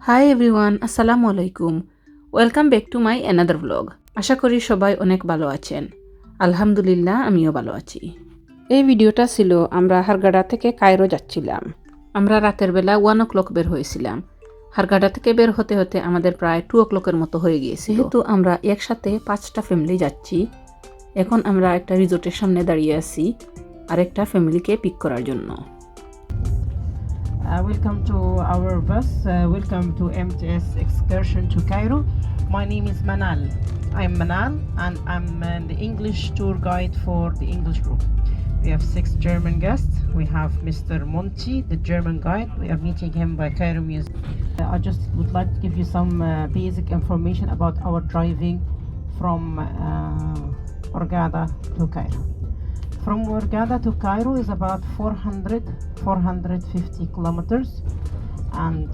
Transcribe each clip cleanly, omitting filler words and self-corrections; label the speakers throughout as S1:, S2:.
S1: High everyone, আসসালামু আলাইকুম। Welcome back to my another blog. আশা করি সবাই অনেক ভালো আছেন। আলহামদুলিল্লাহ, আমিও ভালো আছি। এই ভিডিওটা ছিল আমরা হারগাডা থেকে কায়রো যাচ্ছিলাম। আমরা রাতের বেলা 1 o'clock বের হয়েছিলাম। হারগাডা থেকে বের হতে হতে আমাদের প্রায় 2 o'clock মতো হয়ে গিয়েছিল। যেহেতু আমরা একসাথে 5টা ফ্যামিলি যাচ্ছি, এখন আমরা একটা রিসোর্টের সামনে দাঁড়িয়ে আছি আরেকটা ফ্যামিলিকে পিক করার জন্য।
S2: Welcome to our bus. Welcome to MTS excursion to Cairo. My name is Manal. I'm Manal and I'm the English tour guide for the English group. We have 6 German guests. We have Mr. Monti, the German guide. We are meeting him by Cairo Museum. I just would like to give you some basic information about our driving from Hurghada to Cairo. From Hurghada to Cairo is about 450 kilometers, and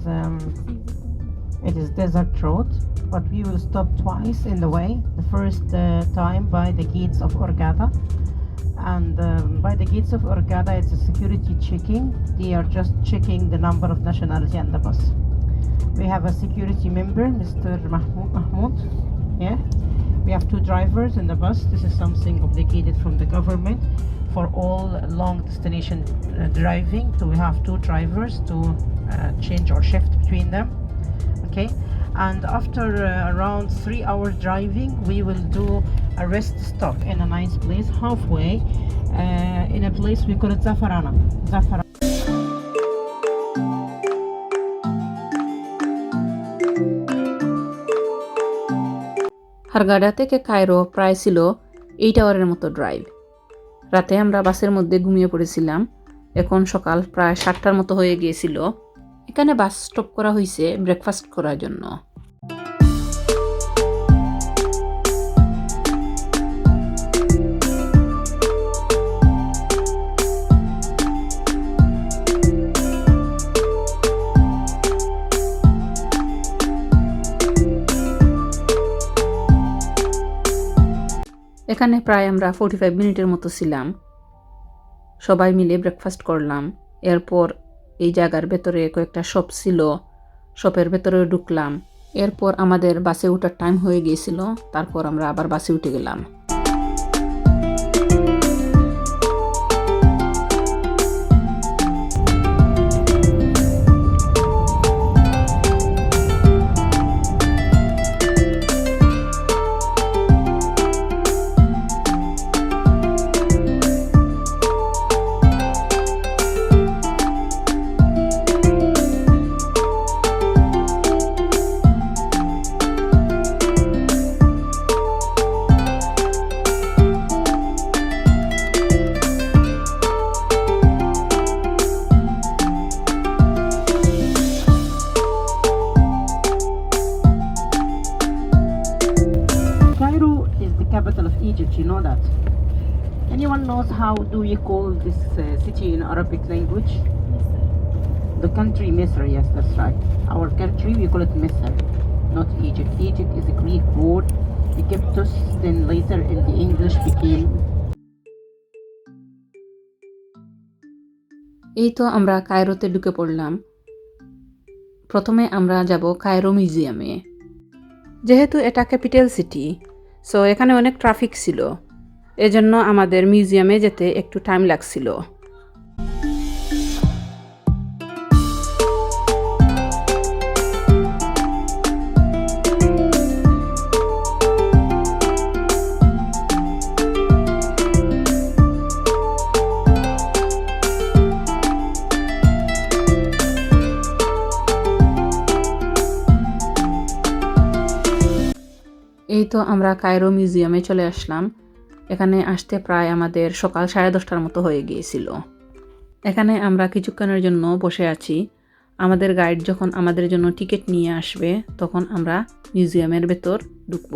S2: it is desert road, but we will stop twice in the way. The first time by the gates of Hurghada, and by the gates of Hurghada it's a security checking. They are just checking the number of nationality on the bus. We have a security member, Mr. Mahmoud. Yeah. We have 2 drivers in the bus. This is something obligated from the government for all long destination driving. So we have 2 drivers to change or shift between them. Okay, and after around 3 hours driving, we will do a rest stop in a nice place halfway in a place we call it Zafarana.
S1: হারগাডা থেকে Cairo প্রায় ছিল 8 আওয়ারের মতো drive. রাতে আমরা বাসের মধ্যে ঘুমিয়ে পড়েছিলাম। এখন সকাল প্রায় 7টার মতো হয়ে গিয়েছিল। এখানে বাস স্টপ করা হয়েছে ব্রেকফাস্ট করার জন্য। এখানে প্রায় আমরা 45 মিনিটের মতো ছিলাম। সবাই মিলে ব্রেকফাস্ট করলাম। এরপর এই জায়গার ভেতরে কয়েকটা শপ ছিল, শপের ভেতরে ঢুকলাম। এরপর আমাদের বাসে ওঠার টাইম হয়ে গিয়েছিল। তারপর আমরা আবার বাসে উঠে গেলাম।
S2: Capital of Egypt, you know that. Anyone knows how do we call this city in Arabic language? Misr. The country Misr, yes, that's right. Our country we call it Misr, not Egypt. Egypt is a Greek word. Egyptus then later in the English became.
S1: এই তো আমরা কায়রোতে ঢুকে পড়লাম। প্রথমে আমরা যাব Cairo মিউজিয়ামে। যেহেতু এটা ক্যাপিটাল সিটি, সো এখানে অনেক ট্রাফিক ছিল, এজন্য আমাদের মিউজিয়ামে যেতে একটু টাইম লাগছিল। এই তো আমরা কায়রো মিউজিয়ামে চলে আসলাম। এখানে আসতে প্রায় আমাদের সকাল 10:30টার মতো হয়ে গিয়েছিল। এখানে আমরা কিছুক্ষণের জন্য বসে আছি। আমাদের গাইড যখন আমাদের জন্য টিকিট নিয়ে আসবে তখন আমরা মিউজিয়ামের ভেতর ঢুকব।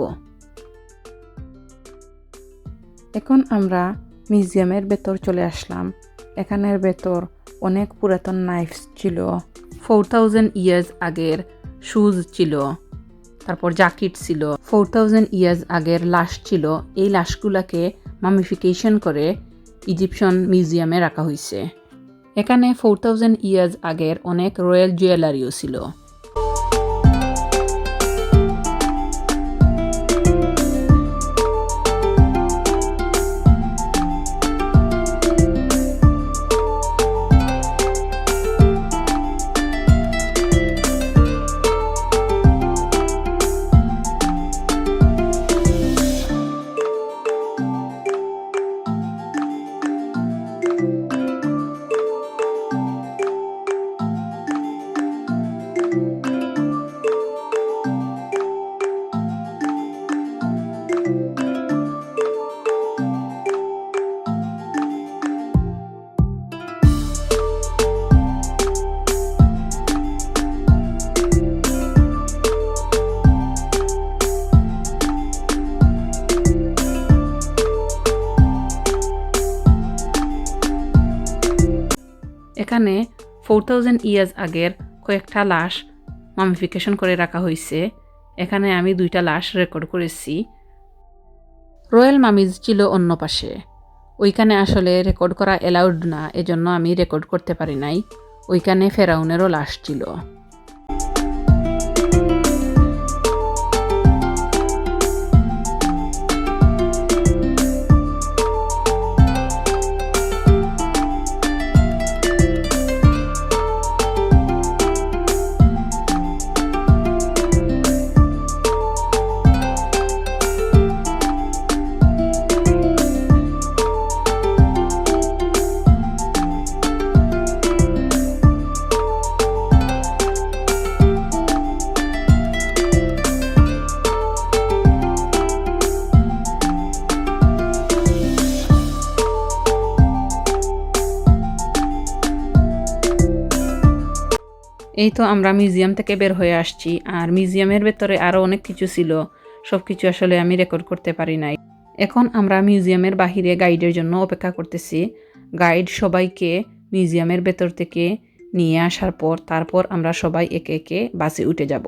S1: এখন আমরা মিউজিয়ামের ভেতর চলে আসলাম। এখানের ভেতর অনেক পুরাতন নাইফস ছিল, 4000 ইয়ার্স আগের শুজ ছিল, তারপর জ্যাকেট ছিল, 4000 ইয়ার্স আগের লাশ ছিল। এই লাশগুলোকে মামিফিকেশন করে ইজিপশিয়ান মিউজিয়ামে রাখা হয়েছে। এখানে 4000 ইয়ার্স আগের অনেক রয়্যাল জুয়েলারিও ছিল। এখানে 4000 ইয়ার্স আগের কয়েকটা লাশ মামিফিকেশন করে রাখা হয়েছে। এখানে আমি 2টা লাশ রেকর্ড করেছি। রয়্যাল মামিজ ছিল অন্য পাশে, ওইখানে আসলে রেকর্ড করা অ্যালাউড না, এজন্য আমি রেকর্ড করতে পারি নাই। ওইখানে ফেরাউনেরও লাশ ছিল। এই তো আমরা মিউজিয়াম থেকে বের হয়ে আসছি, আর মিউজিয়ামের ভেতরে আরও অনেক কিছু ছিল, সব কিছু আসলে আমি রেকর্ড করতে পারি নাই। এখন আমরা মিউজিয়ামের বাহিরে গাইডের জন্য অপেক্ষা করতেছি। গাইড সবাইকে মিউজিয়ামের ভেতর থেকে নিয়ে আসার পর তারপর আমরা সবাই একে একে বাসে উঠে যাব।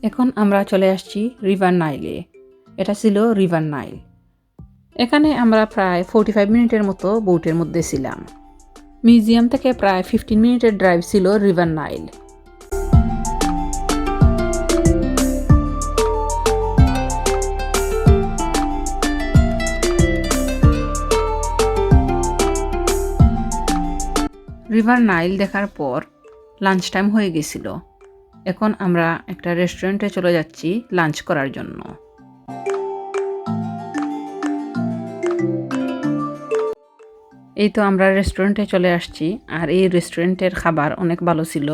S1: এখন আমরা চলে আসছি রিভার নাইলে। এটা ছিল রিভার নাইল। এখানে আমরা প্রায় 45 মিনিটের মতো বোটের মধ্যে ছিলাম। মিউজিয়াম থেকে প্রায় 15 মিনিটের ড্রাইভ ছিল রিভার নাইল। রিভার নাইল দেখার পর লাঞ্চ টাইম হয়ে গেছিল। এখন আমরা একটা রেস্টুরেন্টে চলে যাচ্ছি লাঞ্চ করার জন্য। এই তো আমরা রেস্টুরেন্টে চলে আসছি, আর এই রেস্টুরেন্টের খাবার অনেক ভালো ছিল।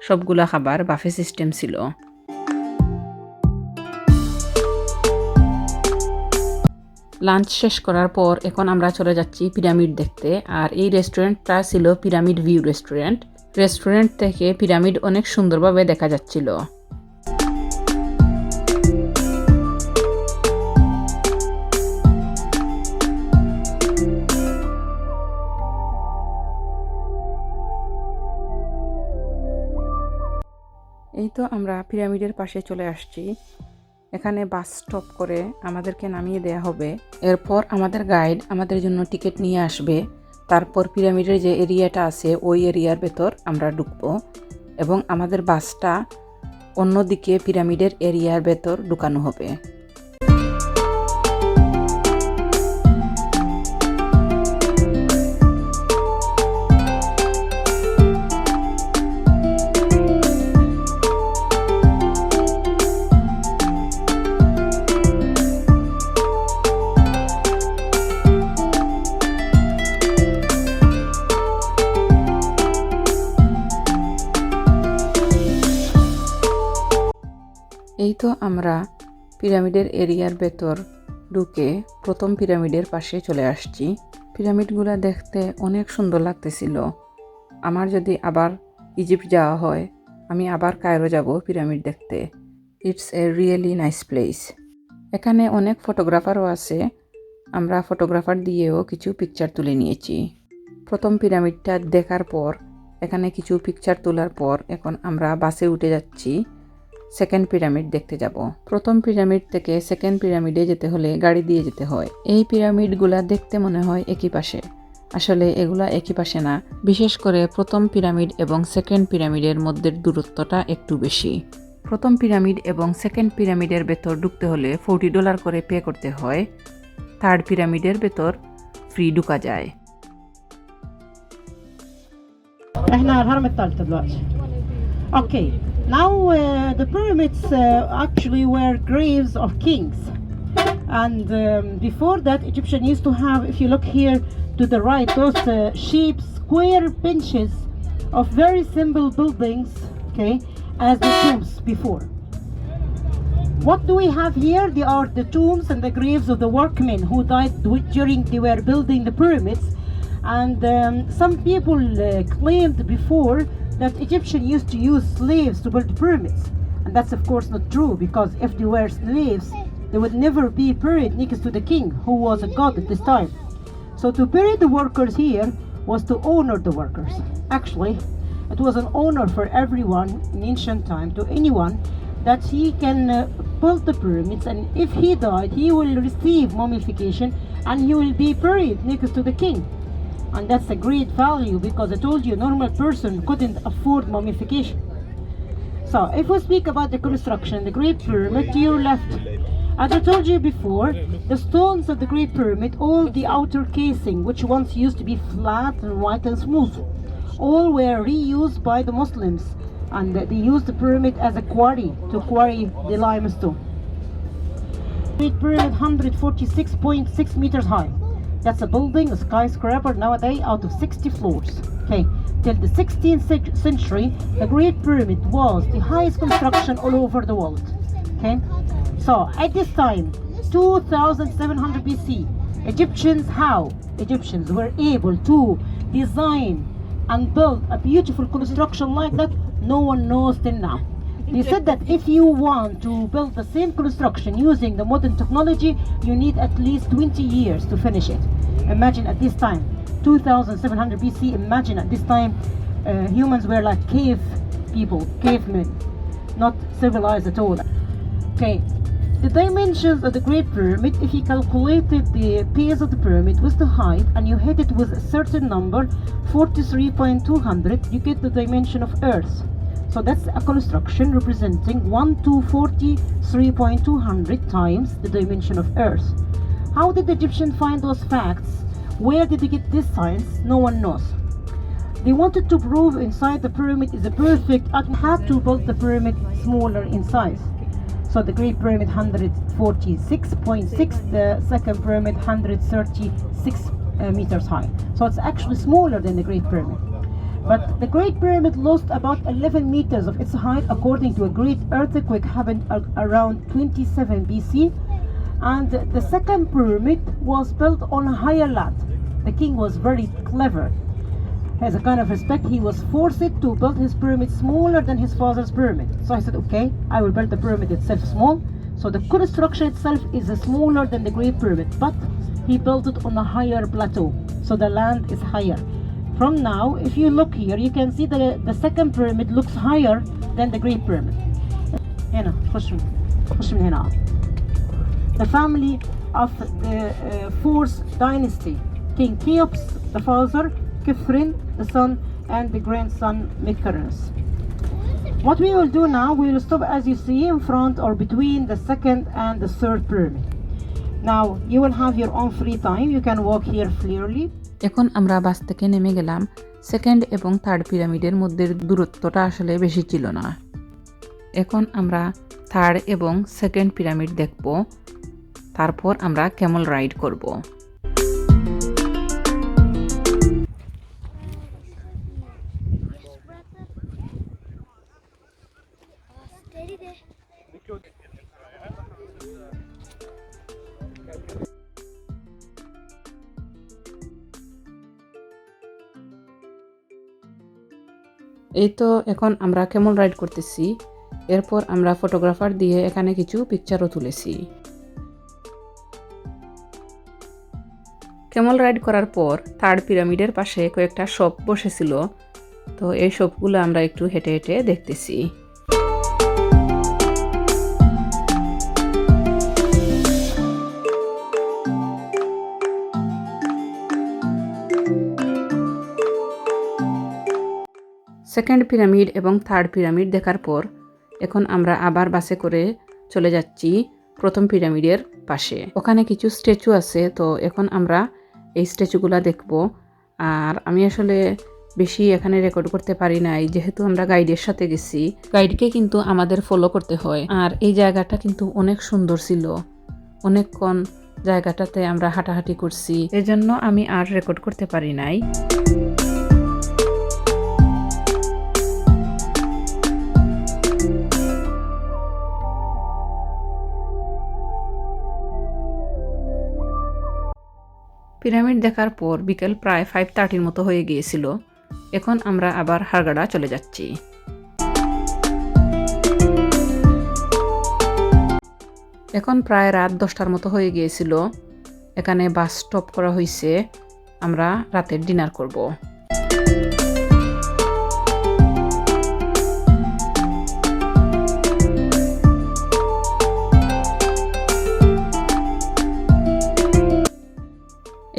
S1: সবগুলা খাবার বাফে সিস্টেম ছিল। লাঞ্চ শেষ করার পর এখন আমরা চলে যাচ্ছি পিরামিড দেখতে, আর এই রেস্টুরেন্টটা ছিল পিরামিড ভিউ রেস্টুরেন্ট। রেস্টুরেন্ট থেকে পিরামিড অনেক সুন্দরভাবে দেখা যাচ্ছিল। এই তো আমরা পিরামিডের পাশে চলে আসছি। এখানে বাস স্টপ করে আমাদেরকে নামিয়ে দেয়া হবে। এরপর আমাদের গাইড আমাদের জন্য টিকিট নিয়ে আসবে। তারপর পিরামিডের যে এরিয়াটা আছে ওই এরিয়ার ভেতর আমরা ঢুকবো, এবং আমাদের বাসটা অন্যদিকে পিরামিডের এরিয়ার ভেতর ঢুকানো হবে। এই তো আমরা পিরামিডের এরিয়ার ভেতর ঢুকে প্রথম পিরামিডের পাশে চলে আসছি। পিরামিডগুলো দেখতে অনেক সুন্দর লাগতেছিল। আমার যদি আবার ইজিপ্ট যাওয়া হয়, আমি আবার কায়রো যাব পিরামিড দেখতে। It's a really nice place. এখানে অনেক ফটোগ্রাফারও আছে। আমরা ফটোগ্রাফার দিয়েও কিছু পিকচার তুলে নিয়েছি। প্রথম পিরামিডটা দেখার পর এখানে কিছু পিকচার তোলার পর এখন আমরা বাসে উঠে যাচ্ছি। সেকেন্ড পিরামিড দেখতে যাব। প্রথম পিরামিড থেকে সেকেন্ড পিরামিডে যেতে হলে গাড়ি দিয়ে যেতে হয়। এই পিরামিডগুলা দেখতে মনে হয় একই পাশে, আসলে এগুলা একই পাশে না। বিশেষ করে প্রথম পিরামিড এবং সেকেন্ড পিরামিডের মধ্যে দূরত্বটা একটু বেশি। প্রথম পিরামিড এবং সেকেন্ড পিরামিডের ভেতর ঢুকতে হলে $40 করে পে করতে হয়। থার্ড পিরামিডের ভেতর ফ্রি ঢুকা যায়।
S2: احنا على الهرم الثالثة دلوقتي. Okay, now the pyramids actually were graves of kings. And before that, Egyptian used to have, if you look here to the right, those shaped square benches of very simple buildings, okay, as the tombs before. What do we have here? They are the tombs and the graves of the workmen who died during they were building the pyramids. And some people claimed before that Egyptians used to use slaves to build pyramids. And that's of course not true, because if they were slaves, they would never be buried next to the king, who was a god at this time. So to bury the workers here was to honor the workers. Actually, it was an honor for everyone in ancient time, to anyone, that he can build the pyramids, and if he died, he will receive mummification and he will be buried next to the king. And that's a great value, because I told you, a normal person couldn't afford mummification. So if we speak about the construction, the Great Pyramid to your left, as I told you before, the stones of the Great Pyramid, all the outer casing, which once used to be flat and white and smooth, all were reused by the Muslims, and they used the pyramid as a quarry to quarry the limestone. Great Pyramid 146.6 meters high. That's a building, a skyscraper nowadays, out of 60 floors. Okay, till the 16th century, the Great Pyramid was the highest construction all over the world. Okay, so at this time, 2700 BC, Egyptians were able to design and build a beautiful construction like that. No one knows till now. They said that if you want to build the same construction using the modern technology, you need at least 20 years to finish it. Imagine at this time, 2700 BC, imagine at this time, humans were like cave people, cavemen, not civilized at all. Okay, the dimensions of the Great Pyramid, if you calculated the base of the pyramid with the height and you hit it with a certain number, 43.200, you get the dimension of Earth. So that's a construction representing 1 to 43.200 times the dimension of Earth. How did the Egyptians find those facts? Where did they get this science? No one knows. They wanted to prove inside the pyramid is a perfect and had to build the pyramid smaller in size. So the Great Pyramid 146.6, the second pyramid 136 meters high. So it's actually smaller than the Great Pyramid. But the Great Pyramid lost about 11 meters of its height according to a great earthquake happened around 27 BC. And the second pyramid was built on a higher land. The king was very clever. As a kind of respect, he was forced to build his pyramid smaller than his father's pyramid. So I said, okay, I will build the pyramid itself small. So the construction itself is smaller than the Great Pyramid, but he built it on a higher plateau. So the land is higher. From now, if you look here, you can see that the second pyramid looks higher than the Great Pyramid. The family of the fourth dynasty, King Cheops, the father, Khephren, the son, and the grandson, Mekarens. What we will do now, we will stop as you see in front or between the second and the third pyramid. Now, you will have your own free time. You can walk here freely.
S1: এখন আমরা বাস থেকে নেমে গেলাম। Second এবং third পিরামিডের মধ্যে দূরত্বটা আসলে বেশি ছিল না। এখন আমরা থার্ড এবং সেকেন্ড পিরামিড দেখব, তারপর আমরা ক্যামেল রাইড করব। এই তো এখন আমরা ক্যামেল রাইড করতেছি। এরপর আমরা ফটোগ্রাফার দিয়ে এখানে কিছু পিকচারও তুলেছি। ক্যামেল রাইড করার পর থার্ড পিরামিডের পাশে কয়েকটা শপ বসেছিল, তো এই শপগুলো আমরা একটু হেঁটে হেঁটে দেখতেছি। সেকেন্ড পিরামিড এবং থার্ড পিরামিড দেখার পর এখন আমরা আবার বাসে করে চলে যাচ্ছি প্রথম পিরামিডের পাশে। ওখানে কিছু স্ট্যাচু আছে, তো এখন আমরা এই স্ট্যাচুগুলা দেখব। আর আমি আসলে বেশি এখানে রেকর্ড করতে পারি নাই, যেহেতু আমরা গাইডের সাথে গেছি। গাইডকে কিন্তু আমাদের ফলো করতে হয়। আর এই জায়গাটা কিন্তু অনেক সুন্দর ছিল, অনেকক্ষণ জায়গাটাতে আমরা হাঁটাহাঁটি করছি, এজন্য আমি আর রেকর্ড করতে পারি নাই। পিরামিড দেখার পর বিকেল প্রায় 5:30 মতো হয়ে গিয়েছিল। এখন আমরা আবার হারগাডা চলে যাচ্ছি। এখন প্রায় রাত 10টার মতো হয়ে গিয়েছিল। এখানে বাস স্টপ করা হয়েছে, আমরা রাতের ডিনার করব।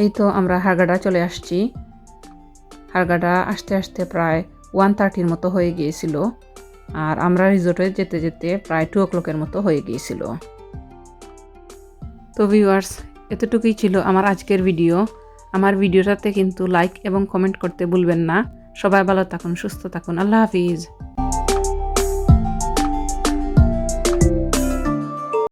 S1: এই তো আমরা হারগাডা চলে আসছি। হারগাডা আসতে আসতে প্রায় 1:30 মতো হয়ে গিয়েছিল। আর আমরা রিসোর্টে যেতে যেতে প্রায় 2 o'clock মতো হয়ে গিয়েছিল। তো ভিউয়ার্স, এতটুকুই ছিল আমার আজকের ভিডিও। আমার ভিডিওটাতে কিন্তু লাইক এবং কমেন্ট করতে ভুলবেন না। সবাই ভালো থাকুন, সুস্থ থাকুন। আল্লাহ হাফিজ।